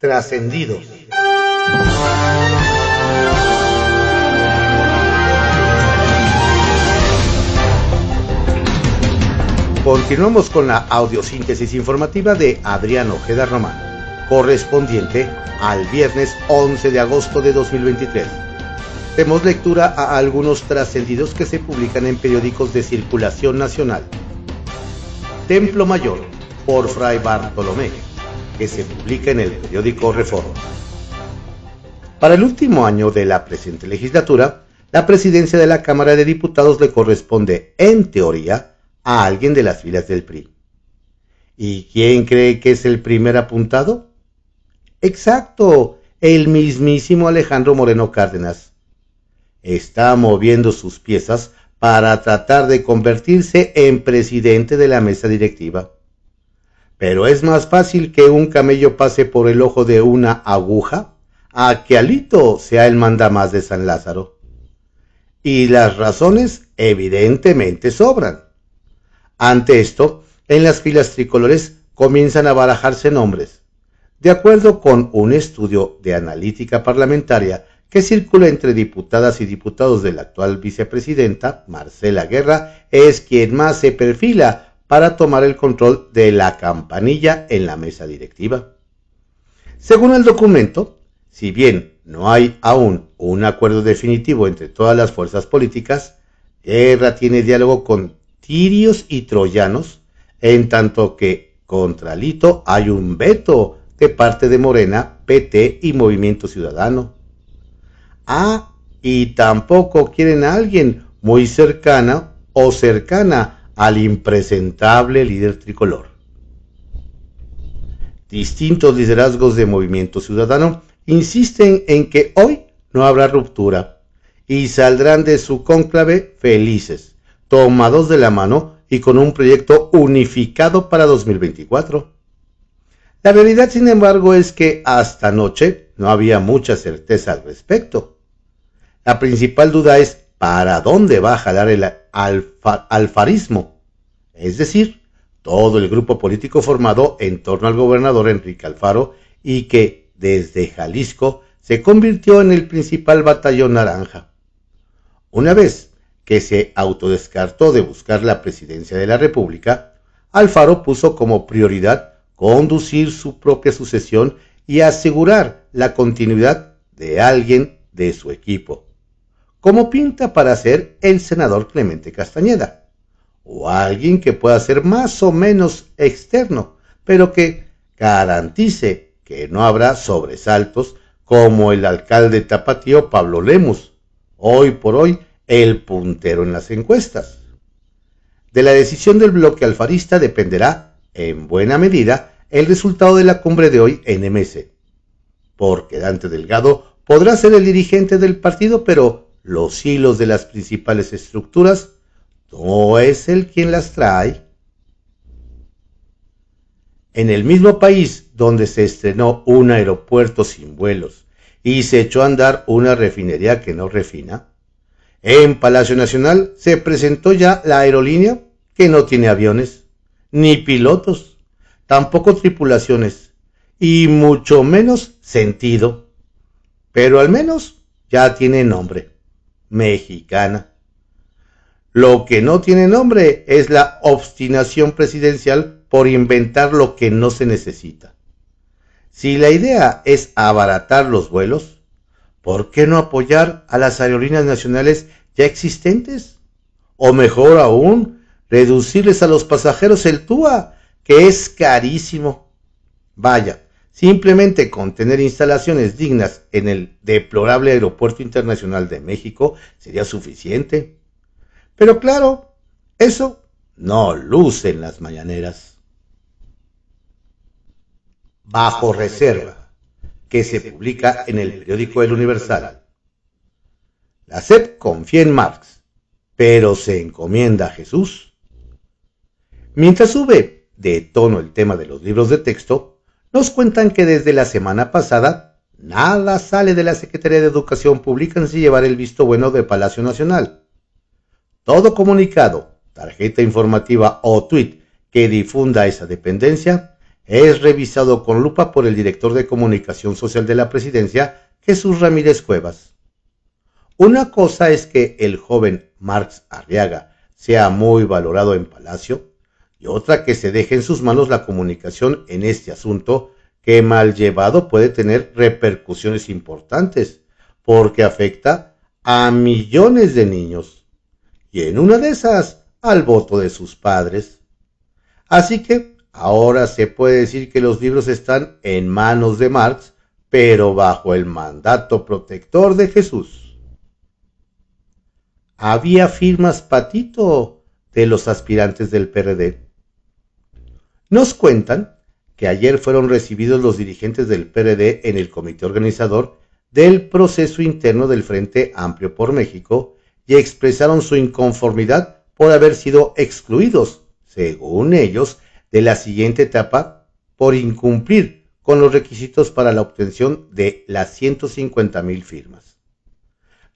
Trascendidos. Continuamos con la audiosíntesis informativa de Adrián Ojeda Román, correspondiente al viernes 11 de agosto de 2023. Demos lectura a algunos trascendidos que se publican en periódicos de circulación nacional. Templo Mayor, por Fray Bartolomé, que se publica en el periódico Reforma. Para el último año de la presente legislatura, la presidencia de la Cámara de Diputados le corresponde, en teoría, a alguien de las filas del PRI. ¿Y quién cree que es el primer apuntado? Exacto, el mismísimo Alejandro Moreno Cárdenas. Está moviendo sus piezas para tratar de convertirse en presidente de la mesa directiva. Pero es más fácil que un camello pase por el ojo de una aguja a que Alito sea el mandamás de San Lázaro. Y las razones evidentemente sobran. Ante esto, en las filas tricolores comienzan a barajarse nombres. De acuerdo con un estudio de analítica parlamentaria que circula entre diputadas y diputados de la actual vicepresidenta, Marcela Guerra, es quien más se perfila para tomar el control de la campanilla en la mesa directiva. Según el documento, si bien no hay aún un acuerdo definitivo entre todas las fuerzas políticas, Guerra tiene diálogo con tirios y troyanos, en tanto que contra Alito hay un veto de parte de Morena, PT y Movimiento Ciudadano. Y tampoco quieren a alguien muy cercana o cercana al impresentable líder tricolor. Distintos liderazgos de Movimiento Ciudadano insisten en que hoy no habrá ruptura y saldrán de su cónclave felices, tomados de la mano y con un proyecto unificado para 2024. La realidad, sin embargo, es que hasta anoche no había mucha certeza al respecto. La principal duda es para dónde va a jalar el alfarismo, es decir, todo el grupo político formado en torno al gobernador Enrique Alfaro y que desde Jalisco se convirtió en el principal batallón naranja. Una vez que se autodescartó de buscar la presidencia de la República, Alfaro puso como prioridad conducir su propia sucesión y asegurar la continuidad de alguien de su equipo, como pinta para ser el senador Clemente Castañeda, o alguien que pueda ser más o menos externo, pero que garantice que no habrá sobresaltos como el alcalde tapatío Pablo Lemus, hoy por hoy el puntero en las encuestas. De la decisión del bloque alfarista dependerá, en buena medida, el resultado de la cumbre de hoy en MC, porque Dante Delgado podrá ser el dirigente del partido, pero los hilos de las principales estructuras no es él quien las trae. En el mismo país donde se estrenó un aeropuerto sin vuelos y se echó a andar una refinería que no refina, en Palacio Nacional se presentó ya la aerolínea que no tiene aviones, ni pilotos, tampoco tripulaciones, y mucho menos sentido, pero al menos ya tiene nombre: Mexicana. Lo que no tiene nombre es la obstinación presidencial por inventar lo que no se necesita. Si la idea es abaratar los vuelos, ¿por qué no apoyar a las aerolíneas nacionales ya existentes? O mejor aún, reducirles a los pasajeros el TUA, que es carísimo. Vaya, simplemente con tener instalaciones dignas en el deplorable Aeropuerto Internacional de México sería suficiente. Pero claro, eso no luce en las mañaneras. Bajo reserva, que se publica en el periódico El Universal. La SEP confía en Marx, pero se encomienda a Jesús. Mientras sube de tono el tema de los libros de texto, nos cuentan que desde la semana pasada nada sale de la Secretaría de Educación Pública sin llevar el visto bueno de Palacio Nacional. Todo comunicado, tarjeta informativa o tuit que difunda esa dependencia es revisado con lupa por el director de Comunicación Social de la Presidencia, Jesús Ramírez Cuevas. Una cosa es que el joven Marx Arriaga sea muy valorado en Palacio, y otra que se deje en sus manos la comunicación en este asunto, que mal llevado puede tener repercusiones importantes, porque afecta a millones de niños, y en una de esas, al voto de sus padres. Así que ahora se puede decir que los libros están en manos de Marx, pero bajo el mandato protector de Jesús. Había firmas patito de los aspirantes del PRD. Nos cuentan que ayer fueron recibidos los dirigentes del PRD en el comité organizador del proceso interno del Frente Amplio por México y expresaron su inconformidad por haber sido excluidos, según ellos, de la siguiente etapa por incumplir con los requisitos para la obtención de las 150,000 firmas.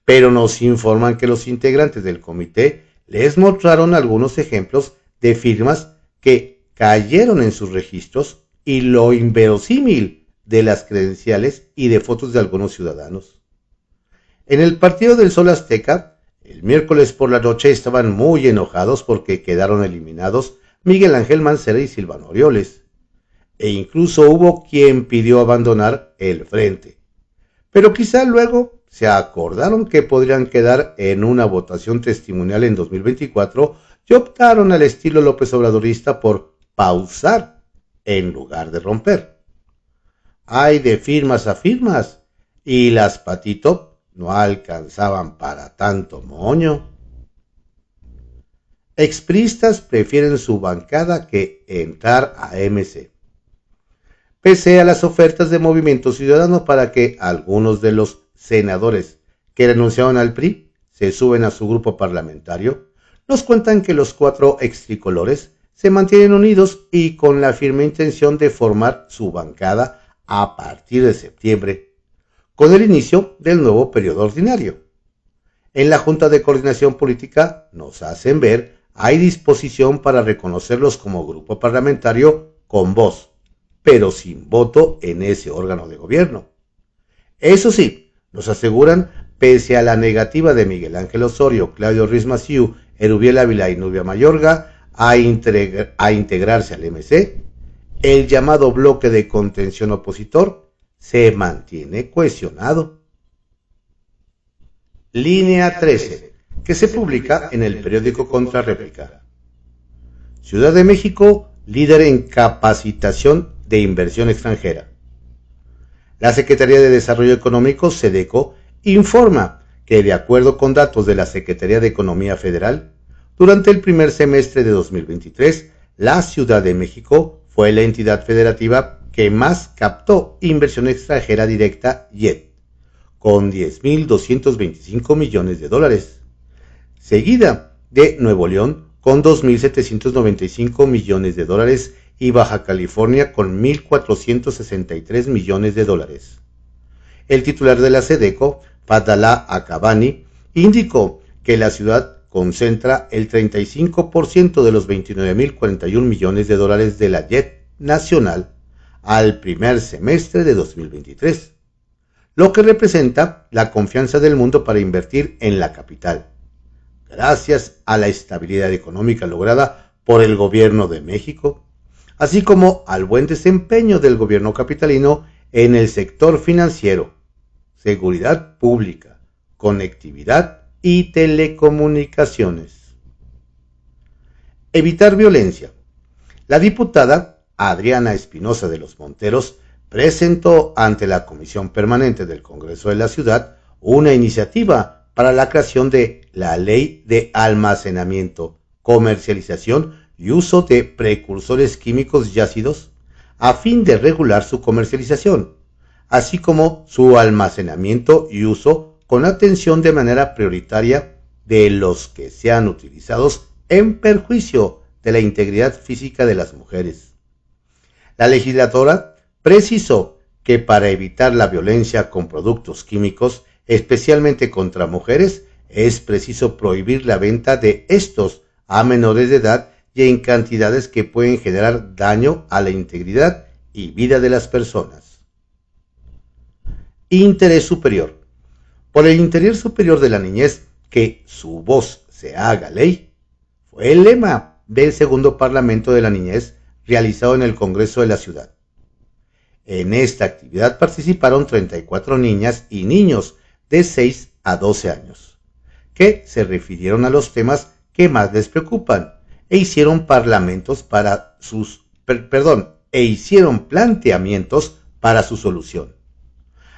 Pero nos informan que los integrantes del comité les mostraron algunos ejemplos de firmas que cayeron en sus registros y lo inverosímil de las credenciales y de fotos de algunos ciudadanos. En el partido del Sol Azteca, el miércoles por la noche estaban muy enojados porque quedaron eliminados Miguel Ángel Mancera y Silvano Aureoles, e incluso hubo quien pidió abandonar el frente. Pero quizá luego se acordaron que podrían quedar en una votación testimonial en 2024 y optaron al estilo López Obradorista por pausar en lugar de romper. Hay de firmas a firmas y las patito no alcanzaban para tanto moño. Expriistas prefieren su bancada que entrar a MC. Pese a las ofertas de Movimiento Ciudadano para que algunos de los senadores que renunciaron al PRI se suben a su grupo parlamentario, nos cuentan que los 4 extricolores se mantienen unidos y con la firme intención de formar su bancada a partir de septiembre, con el inicio del nuevo periodo ordinario. En la Junta de Coordinación Política nos hacen ver hay disposición para reconocerlos como grupo parlamentario con voz, pero sin voto en ese órgano de gobierno. Eso sí, nos aseguran, pese a la negativa de Miguel Ángel Osorio, Claudio Ruiz Massieu, Erubiel Ávila y Nubia Mayorga a integrarse al MC, el llamado bloque de contención opositor se mantiene cohesionado. Línea 13, que se publica en el periódico Contrarréplica. Ciudad de México, líder en capacitación de inversión extranjera. La Secretaría de Desarrollo Económico, SEDECO, informa que, de acuerdo con datos de la Secretaría de Economía Federal, durante el primer semestre de 2023, la Ciudad de México fue la entidad federativa que más captó inversión extranjera directa YED, con 10.225 millones de dólares, seguida de Nuevo León con 2.795 millones de dólares y Baja California con 1.463 millones de dólares. El titular de la SEDECO, Fadlallah Akabani, indicó que la ciudad concentra el 35% de los 29.041 millones de dólares de la YED nacional al primer semestre de 2023, lo que representa la confianza del mundo para invertir en la capital, gracias a la estabilidad económica lograda por el gobierno de México, así como al buen desempeño del gobierno capitalino en el sector financiero, seguridad pública, conectividad y telecomunicaciones. Evitar violencia. La diputada Adriana Espinosa de los Monteros presentó ante la Comisión Permanente del Congreso de la Ciudad una iniciativa para la creación de la Ley de Almacenamiento, Comercialización y Uso de Precursores Químicos y Ácidos, a fin de regular su comercialización, así como su almacenamiento y uso con atención de manera prioritaria de los que sean utilizados en perjuicio de la integridad física de las mujeres. La legisladora precisó que para evitar la violencia con productos químicos, especialmente contra mujeres, es preciso prohibir la venta de estos a menores de edad y en cantidades que pueden generar daño a la integridad y vida de las personas. Interés superior. Por el interés superior de la niñez, que su voz se haga ley, fue el lema del segundo Parlamento de la Niñez realizado en el Congreso de la Ciudad. En esta actividad participaron 34 niñas y niños de 6 a 12 años, que se refirieron a los temas que más les preocupan e hicieron planteamientos para su solución.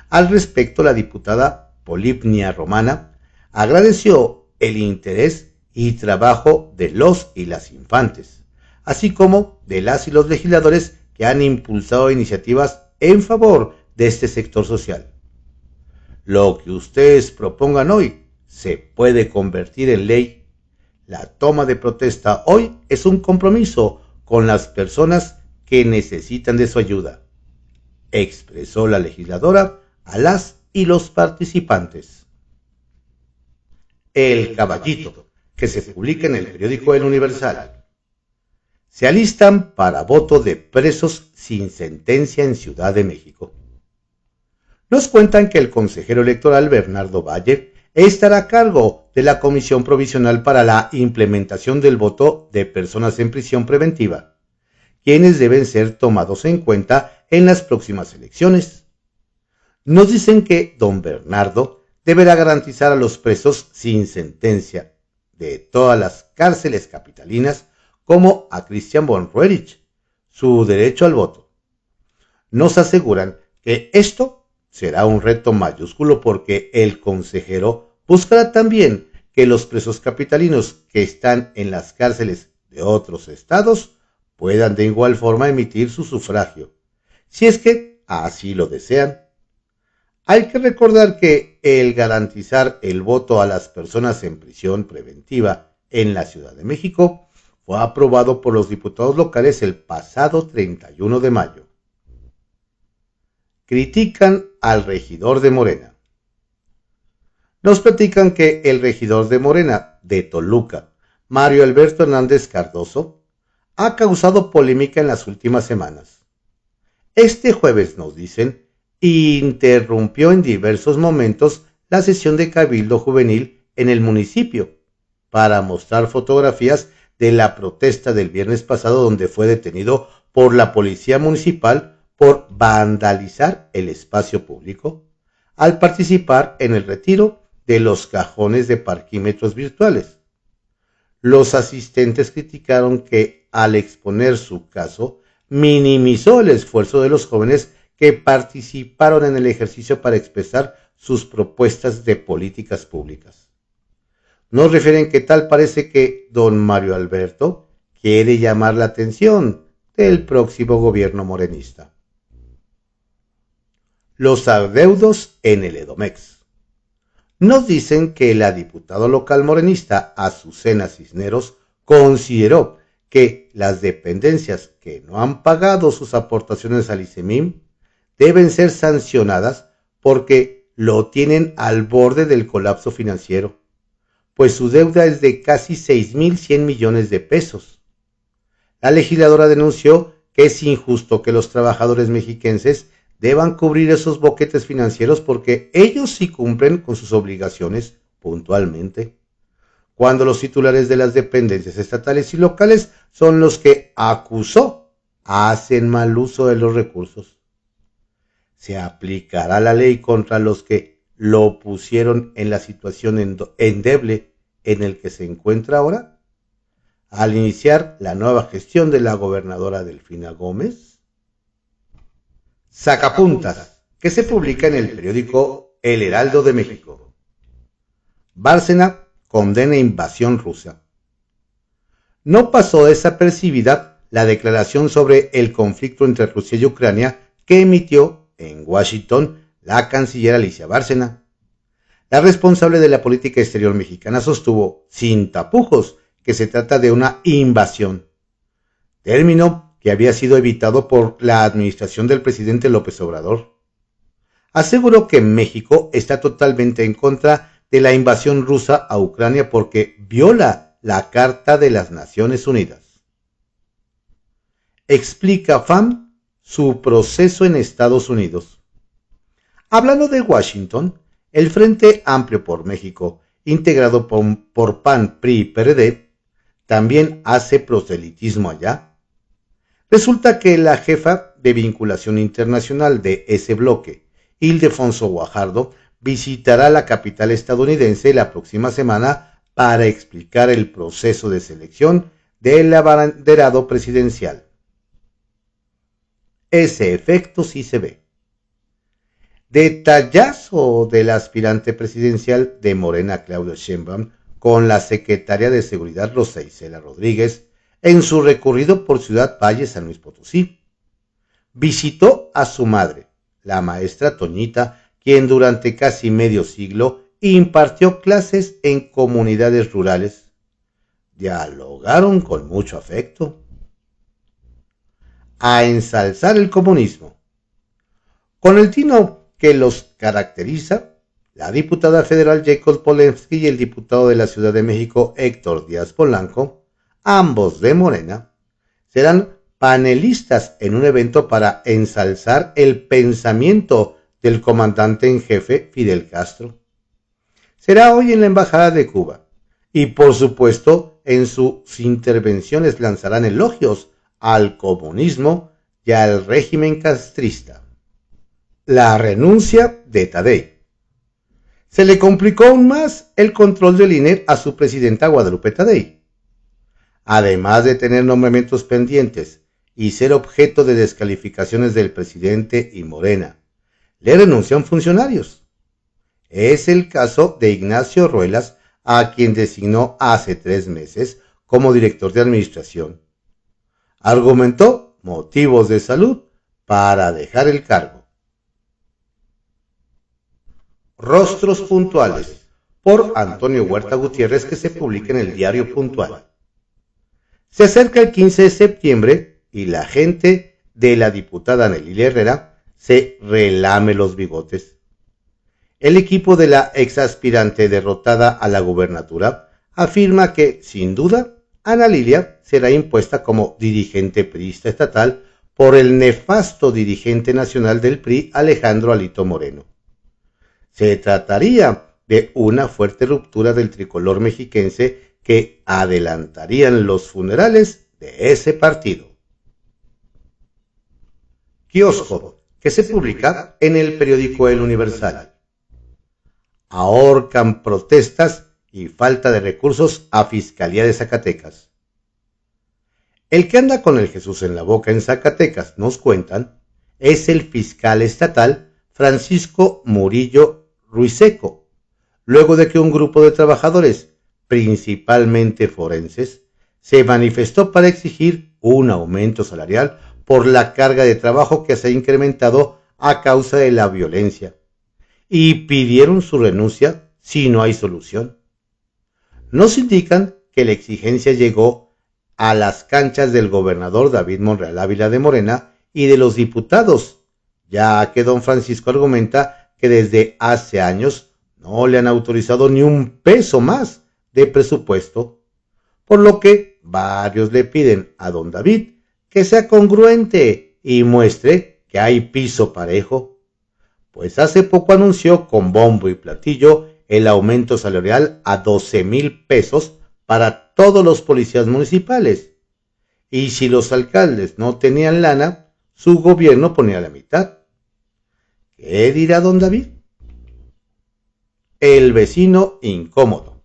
Al respecto, la diputada Polipnia Romana agradeció el interés y trabajo de los y las infantes, así como de las y los legisladores que han impulsado iniciativas en favor de este sector social. Lo que ustedes propongan hoy se puede convertir en ley. La toma de protesta hoy es un compromiso con las personas que necesitan de su ayuda, expresó la legisladora a las y los participantes. El Caballito, que se publica en el periódico El Universal. Se alistan para voto de presos sin sentencia en Ciudad de México. Nos cuentan que el consejero electoral Bernardo Valle estará a cargo de la Comisión Provisional para la implementación del voto de personas en prisión preventiva, quienes deben ser tomados en cuenta en las próximas elecciones. Nos dicen que don Bernardo deberá garantizar a los presos sin sentencia de todas las cárceles capitalinas, como a Christian von Roerich, su derecho al voto. Nos aseguran que esto será un reto mayúsculo porque el consejero buscará también que los presos capitalinos que están en las cárceles de otros estados puedan de igual forma emitir su sufragio, si es que así lo desean. Hay que recordar que el garantizar el voto a las personas en prisión preventiva en la Ciudad de México fue aprobado por los diputados locales el pasado 31 de mayo. Critican al regidor de Morena. Nos platican que el regidor de Morena de Toluca, Mario Alberto Hernández Cardoso, ha causado polémica en las últimas semanas. Este jueves, nos dicen, interrumpió en diversos momentos la sesión de Cabildo Juvenil en el municipio para mostrar fotografías de la protesta del viernes pasado, donde fue detenido por la policía municipal por vandalizar el espacio público al participar en el retiro de los cajones de parquímetros virtuales. Los asistentes criticaron que al exponer su caso minimizó el esfuerzo de los jóvenes que participaron en el ejercicio para expresar sus propuestas de políticas públicas. Nos refieren que tal parece que don Mario Alberto quiere llamar la atención del próximo gobierno morenista. Los adeudos en el Edomex. Nos dicen que la diputada local morenista Azucena Cisneros consideró que las dependencias que no han pagado sus aportaciones al ICEMIM deben ser sancionadas porque lo tienen al borde del colapso financiero, pues su deuda es de casi 6,100 millones de pesos. La legisladora denunció que es injusto que los trabajadores mexiquenses deban cubrir esos boquetes financieros porque ellos sí cumplen con sus obligaciones puntualmente, cuando los titulares de las dependencias estatales y locales son los que acusó hacen mal uso de los recursos. ¿Se aplicará la ley contra los que lo pusieron en la situación endeble en el que se encuentra ahora, al iniciar la nueva gestión de la gobernadora Delfina Gómez? Sacapuntas, que se publica en el periódico El Heraldo de México. Bárcena condena invasión rusa. No pasó desapercibida la declaración sobre el conflicto entre Rusia y Ucrania que emitió en Washington la canciller Alicia Bárcena. La responsable de la política exterior mexicana sostuvo, sin tapujos, que se trata de una invasión, término que había sido evitado por la administración del presidente López Obrador. Aseguró que México está totalmente en contra de la invasión rusa a Ucrania porque viola la Carta de las Naciones Unidas. explica FAM su proceso en Estados Unidos. Hablando de Washington, el Frente Amplio por México, integrado por PAN, PRI y PRD, también hace proselitismo allá. Resulta que la jefa de vinculación internacional de ese bloque, Ildefonso Guajardo, visitará la capital estadounidense la próxima semana para explicar el proceso de selección del abanderado presidencial. Ese efecto sí se ve. Detallazo del aspirante presidencial de Morena, Claudio Sheinbaum, con la secretaria de Seguridad, Rosa Isela Rodríguez, en su recorrido por Ciudad Valle, San Luis Potosí. Visitó a su madre, la maestra Toñita, quien durante casi medio siglo impartió clases en comunidades rurales. Dialogaron con mucho afecto. A ensalzar el comunismo. Con el tino que los caracteriza, la diputada federal Jacob Polensky y el diputado de la Ciudad de México Héctor Díaz Polanco, ambos de Morena, serán panelistas en un evento para ensalzar el pensamiento del comandante en jefe Fidel Castro. Será hoy en la Embajada de Cuba y, por supuesto, en sus intervenciones lanzarán elogios al comunismo y al régimen castrista. La renuncia de Tadei. Se le complicó aún más el control del INE a su presidenta Guadalupe Tadei. Además de tener nombramientos pendientes y ser objeto de descalificaciones del presidente y Morena, le renuncian funcionarios. Es el caso de Ignacio Ruelas, a quien designó hace 3 meses como director de administración. Argumentó motivos de salud para dejar el cargo. Rostros puntuales, por Antonio Huerta Gutiérrez, que se publica en el Diario Puntual. Se acerca el 15 de septiembre y la gente de la diputada Nelly Herrera se relame los bigotes. El equipo de la exaspirante derrotada a la gubernatura afirma que, sin duda, Ana Lilia será impuesta como dirigente priista estatal por el nefasto dirigente nacional del PRI, Alejandro Alito Moreno. Se trataría de una fuerte ruptura del tricolor mexiquense que adelantarían los funerales de ese partido. Kiosco, que se publica en el periódico El Universal. Ahorcan protestas y falta de recursos a Fiscalía de Zacatecas. El que anda con el Jesús en la boca en Zacatecas, nos cuentan, es el fiscal estatal Francisco Murillo Ruiseco, luego de que un grupo de trabajadores, principalmente forenses, se manifestó para exigir un aumento salarial por la carga de trabajo que se ha incrementado a causa de la violencia, y pidieron su renuncia si no hay solución. Nos indican que la exigencia llegó a las canchas del gobernador David Monreal Ávila de Morena y de los diputados, ya que don Francisco argumenta que desde hace años no le han autorizado ni un peso más de presupuesto, por lo que varios le piden a don David que sea congruente y muestre que hay piso parejo, pues hace poco anunció con bombo y platillo el aumento salarial a 12,000 pesos para todos los policías municipales, y si los alcaldes no tenían lana, su gobierno ponía la mitad. ¿Qué dirá don David? El vecino incómodo.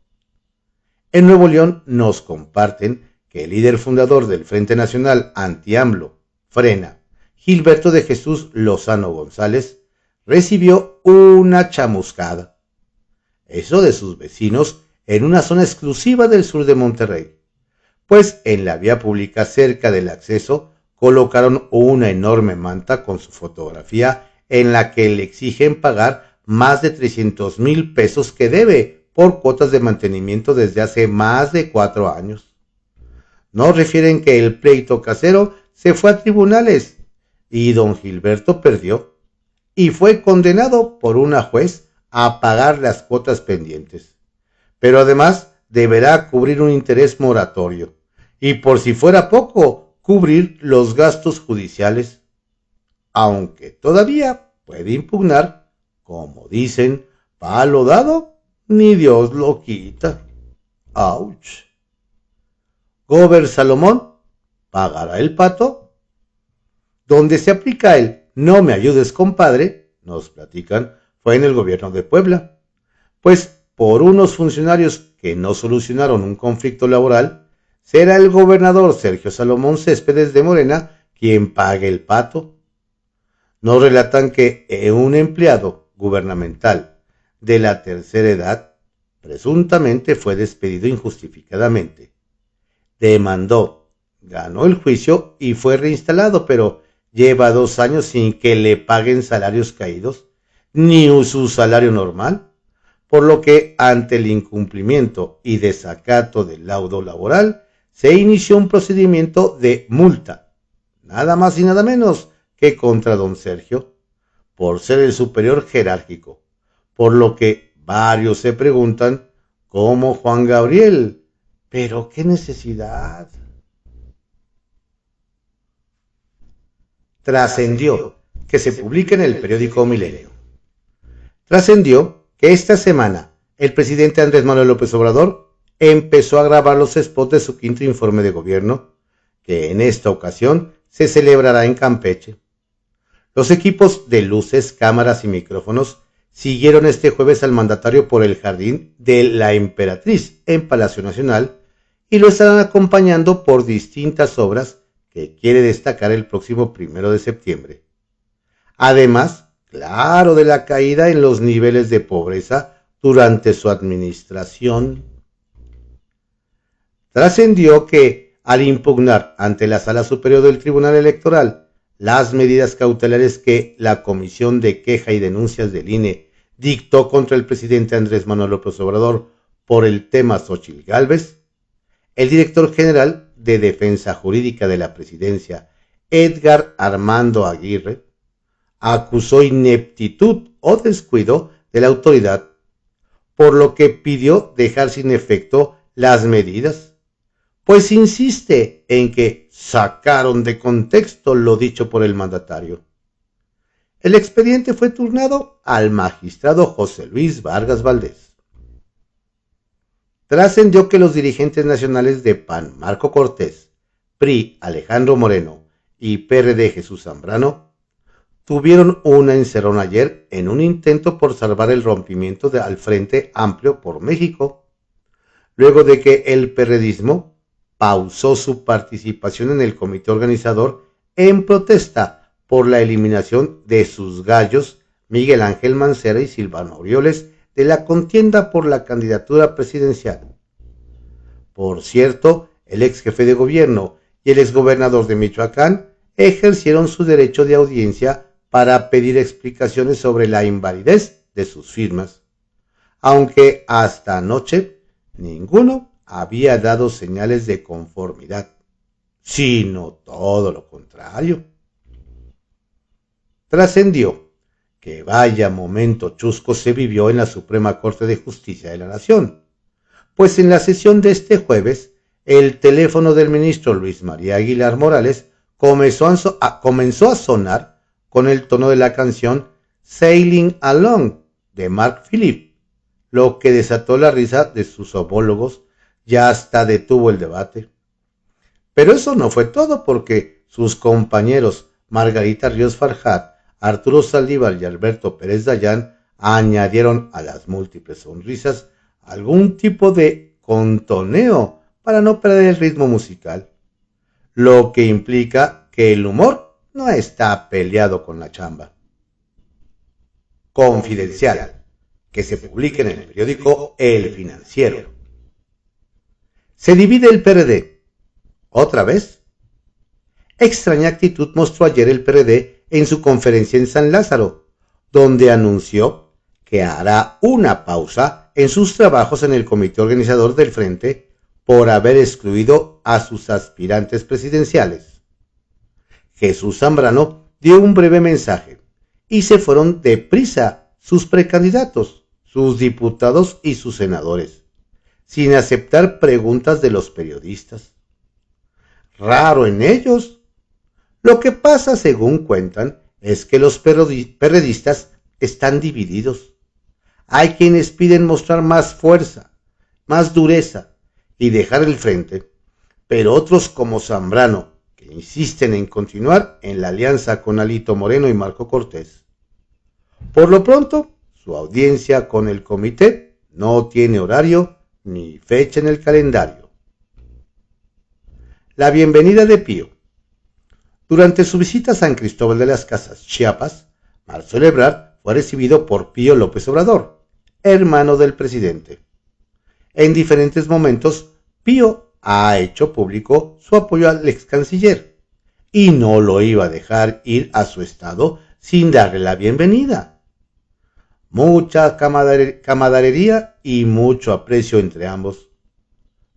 En Nuevo León nos comparten que el líder fundador del Frente Nacional Anti-AMLO, Frena, Gilberto de Jesús Lozano González, recibió una chamuscada. Eso de sus vecinos en una zona exclusiva del sur de Monterrey, pues en la vía pública cerca del acceso colocaron una enorme manta con su fotografía en la que le exigen pagar más de 300,000 pesos que debe por cuotas de mantenimiento desde hace más de 4 años. Nos refieren que el pleito casero se fue a tribunales y don Gilberto perdió y fue condenado por una juez a pagar las cuotas pendientes, pero además deberá cubrir un interés moratorio y, por si fuera poco, cubrir los gastos judiciales, aunque todavía puede impugnar, como dicen, palo dado, ni Dios lo quita. ¡Auch! Gober Salomón pagará el pato. Donde se aplica el no me ayudes, compadre, nos platican, fue en el gobierno de Puebla, pues por unos funcionarios que no solucionaron un conflicto laboral, será el gobernador Sergio Salomón Céspedes de Morena quien pague el pato. Nos relatan que un empleado gubernamental de la tercera edad presuntamente fue despedido injustificadamente. Demandó, ganó el juicio y fue reinstalado, pero lleva 2 años sin que le paguen salarios caídos, ni su salario normal, por lo que ante el incumplimiento y desacato del laudo laboral, se inició un procedimiento de multa, nada más y nada menos que contra don Sergio, por ser el superior jerárquico, por lo que varios se preguntan cómo Juan Gabriel, pero qué necesidad. Trascendió que se publique en el periódico Milenio. Trascendió que esta semana el presidente Andrés Manuel López Obrador empezó a grabar los spots de su quinto informe de gobierno, que en esta ocasión se celebrará en Campeche. Los equipos de luces, cámaras y micrófonos siguieron este jueves al mandatario por el Jardín de la Emperatriz en Palacio Nacional y lo estarán acompañando por distintas obras que quiere destacar el próximo 1 de septiembre. Además, claro, de la caída en los niveles de pobreza durante su administración. Trascendió que, al impugnar ante la Sala Superior del Tribunal Electoral las medidas cautelares que la Comisión de Queja y Denuncias del INE dictó contra el presidente Andrés Manuel López Obrador por el tema Xóchitl Gálvez, el director general de Defensa Jurídica de la Presidencia, Edgar Armando Aguirre, acusó ineptitud o descuido de la autoridad, por lo que pidió dejar sin efecto las medidas, pues insiste en que sacaron de contexto lo dicho por el mandatario. El expediente fue turnado al magistrado José Luis Vargas Valdés. Trascendió que los dirigentes nacionales de PAN, Marco Cortés, PRI, Alejandro Moreno y PRD, Jesús Zambrano, tuvieron una encerrona ayer en un intento por salvar el rompimiento al Frente Amplio por México, luego de que el perredismo pausó su participación en el comité organizador en protesta por la eliminación de sus gallos Miguel Ángel Mancera y Silvano Aureoles de la contienda por la candidatura presidencial. Por cierto, el ex jefe de gobierno y el exgobernador de Michoacán ejercieron su derecho de audiencia para pedir explicaciones sobre la invalidez de sus firmas, aunque hasta anoche ninguno había dado señales de conformidad, sino todo lo contrario. Trascendió que vaya momento chusco se vivió en la Suprema Corte de Justicia de la Nación, pues en la sesión de este jueves, el teléfono del ministro Luis María Aguilar Morales comenzó a sonar con el tono de la canción Sailing Along de Mark Philip, lo que desató la risa de sus homólogos y hasta detuvo el debate. Pero eso no fue todo, porque sus compañeros Margarita Ríos Farjat, Arturo Saldívar y Alberto Pérez Dayán añadieron a las múltiples sonrisas algún tipo de contoneo para no perder el ritmo musical, lo que implica que el humor no está peleado con la chamba. Confidencial, que se publique en el periódico El Financiero. Se divide el PRD. ¿Otra vez? Extraña actitud mostró ayer el PRD en su conferencia en San Lázaro, donde anunció que hará una pausa en sus trabajos en el comité organizador del Frente por haber excluido a sus aspirantes presidenciales. Jesús Zambrano dio un breve mensaje y se fueron deprisa sus precandidatos, sus diputados y sus senadores, sin aceptar preguntas de los periodistas. raro en ellos. Lo que pasa, según cuentan, es que los perredistas están divididos. Hay quienes piden mostrar más fuerza, más dureza y dejar el frente, pero otros como Zambrano, que insisten en continuar en la alianza con Alito Moreno y Marco Cortés. Por lo pronto, su audiencia con el comité no tiene horario ni fecha en el calendario. La bienvenida de Pío. Durante su visita a San Cristóbal de las Casas, Chiapas, Marcelo Ebrard fue recibido por Pío López Obrador, hermano del presidente. En diferentes momentos, Pío ha hecho público su apoyo al ex canciller y no lo iba a dejar ir a su estado sin darle la bienvenida. Mucha camaradería y mucho aprecio entre ambos.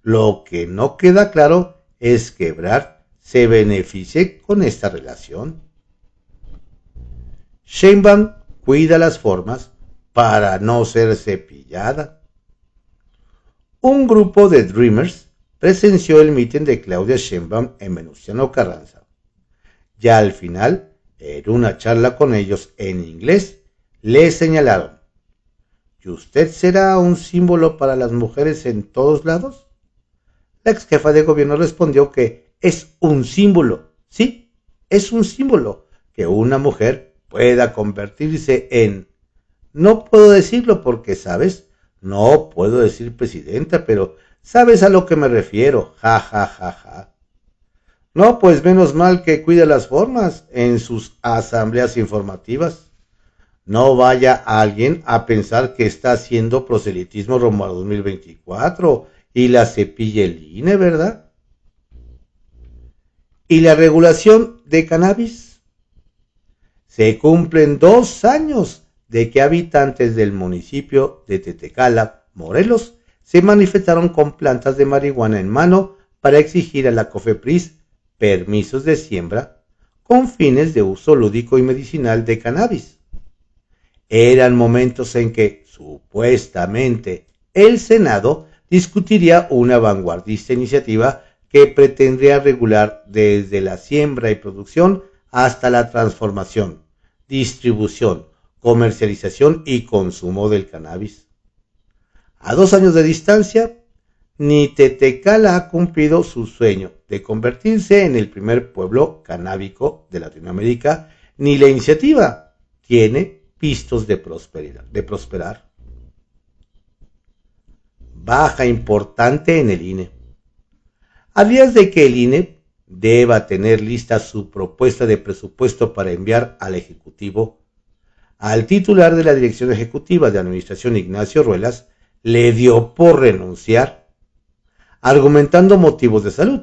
Lo que no queda claro es que Ebrard se beneficie con esta relación. Sheinbaum cuida las formas para no ser cepillada. Un grupo de Dreamers presenció el mitin de Claudia Sheinbaum en Venustiano Carranza. Ya al final, en una charla con ellos en inglés, le señalaron: ¿y usted será un símbolo para las mujeres en todos lados? La ex jefa de gobierno respondió que es un símbolo, sí, es un símbolo, que una mujer pueda convertirse en... No puedo decirlo porque, ¿sabes? No puedo decir presidenta, pero sabes a lo que me refiero, ja, ja, ja, ja. No, pues menos mal que cuida las formas en sus asambleas informativas. No vaya alguien a pensar que está haciendo proselitismo rumbo a 2024 y la cepille el INE, ¿verdad? ¿Y la regulación de cannabis? Se cumplen 2 años de que habitantes del municipio de Tetecala, Morelos, se manifestaron con plantas de marihuana en mano para exigir a la COFEPRIS permisos de siembra con fines de uso lúdico y medicinal de cannabis. Eran momentos en que, supuestamente, el Senado discutiría una vanguardista iniciativa que pretendría regular desde la siembra y producción hasta la transformación, distribución, comercialización y consumo del cannabis. A 2 años de distancia, ni Tetecala ha cumplido su sueño de convertirse en el primer pueblo canábico de Latinoamérica, ni la iniciativa tiene vistos de prosperar. Baja importante en el INE. A días de que el INE deba tener lista su propuesta de presupuesto para enviar al Ejecutivo, al titular de la Dirección Ejecutiva de Administración, Ignacio Ruelas, le dio por renunciar, argumentando motivos de salud.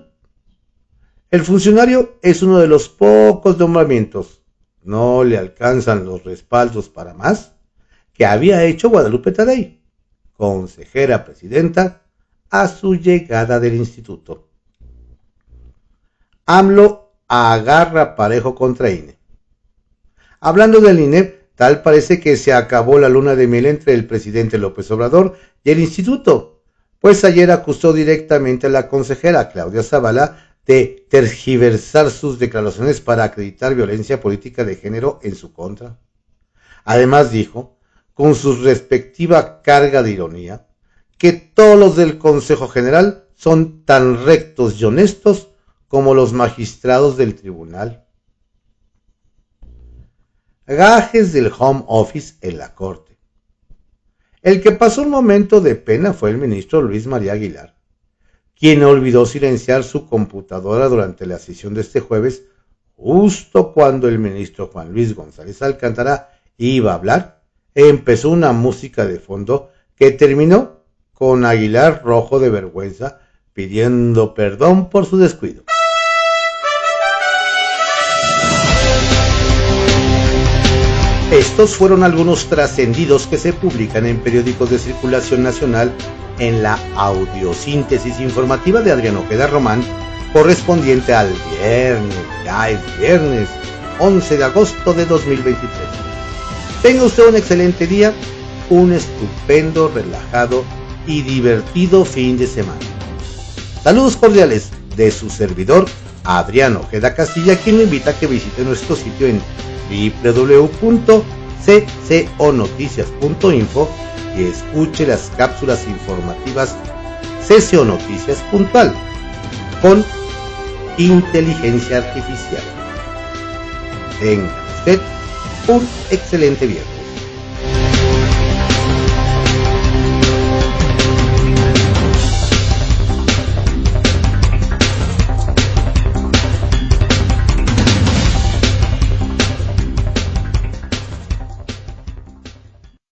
El funcionario es uno de los pocos nombramientos, no le alcanzan los respaldos para más, que había hecho Guadalupe Tadei, consejera presidenta, a su llegada del instituto. AMLO agarra parejo contra INE. Hablando del INE, tal parece que se acabó la luna de miel entre el presidente López Obrador y el instituto, pues ayer acusó directamente a la consejera Claudia Zavala de tergiversar sus declaraciones para acreditar violencia política de género en su contra. Además dijo, con su respectiva carga de ironía, que todos los del Consejo General son tan rectos y honestos como los magistrados del tribunal. Gajes del home office en la Corte. El que pasó un momento de pena fue el ministro Luis María Aguilar, quien olvidó silenciar su computadora durante la sesión de este jueves, justo cuando el ministro Juan Luis González Alcántara iba a hablar. Empezó una música de fondo que terminó con Aguilar rojo de vergüenza pidiendo perdón por su descuido. Estos fueron algunos trascendidos que se publican en periódicos de circulación nacional en la audiosíntesis informativa de Adrián Ojeda Román, correspondiente al viernes, ya es viernes, 11 de agosto de 2023. Tenga usted un excelente día, un estupendo, relajado y divertido fin de semana. Saludos cordiales de su servidor, Adrián Ojeda Castilla, quien lo invita a que visite nuestro sitio en www.cconoticias.info y escuche las cápsulas informativas CCO Noticias Puntual con inteligencia artificial. Tenga usted un excelente viernes.